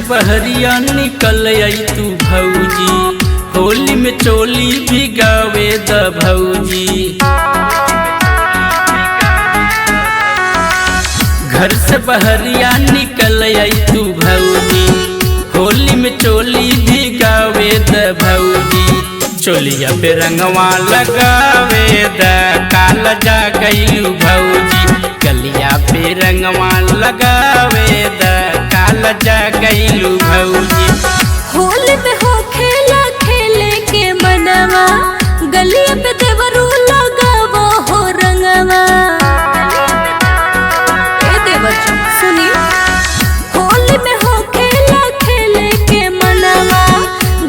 बहरिया निकल आई तू भौजी, होली में चोली भी गावे द भौजी। घर से बहरिया निकल आई तू भौजी, होली में चोली भी गावे द भौजी। चोलिया पे रंगवा लगावे द काल जा गईलू भौजी, गलिया पे रंगवा लगावे द काल जा गईलू भौजी। होली में हो खेला खेले के मनवा, गलिया पे देवरू लगावो हो रंगवा। ए देवर सुनी, होली में हो खेला खेले के मनवा,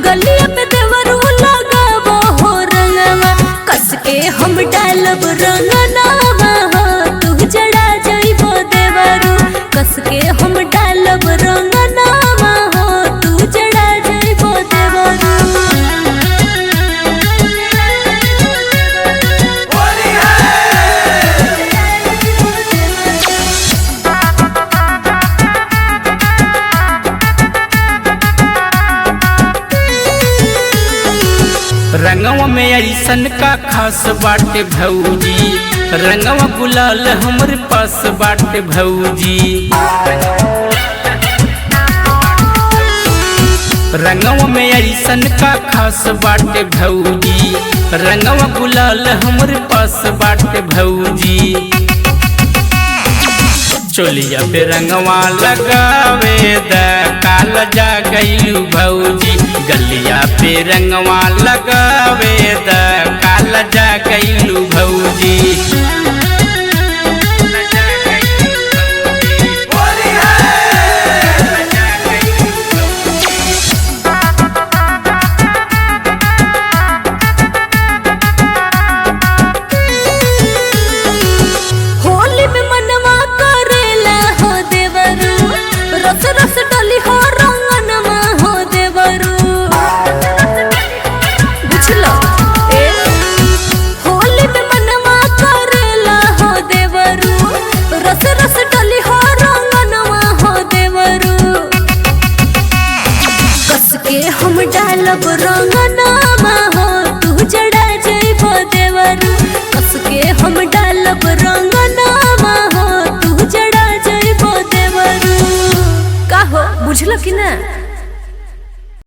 गलिया पे देवरू लगावो हो रंगवा। कस के हम डालब रंगनावा हो, तू जड़ा जाइबो देवरू। कस के हम डालब रंगनावा हो, तू जड़ा जाइबो देवरू। रंगवा में ऐसन का खास बाटे भौजी, रंगवा गुलाल हमरे पास बाटे भौजी। रंगवा में ऐसन का खास बाटे भौजी, रंगवा गुलाल हमरे पास बाटे भौजी। चोलिया पे रंगवा लगावे द काल जा गईलू भौजी, गलिया पे रंगवा लगावे द काल जा गईलू भौजी। होली में मनवा करेला हो देवरू, रस रस डली हो रंगनमा हो देवरू। बुझलो ए, होली में मनवा करेला हो देवरू, रस रस डली हो रंगनमा हो देवरू। कस के हम डालब रंगनामा हो, तू जड़ा जाइबो देवरू। कस के हम डालब रंगनामा हो, तू जड़ा जाइबो देवरू। का हो बुझलो कि ना?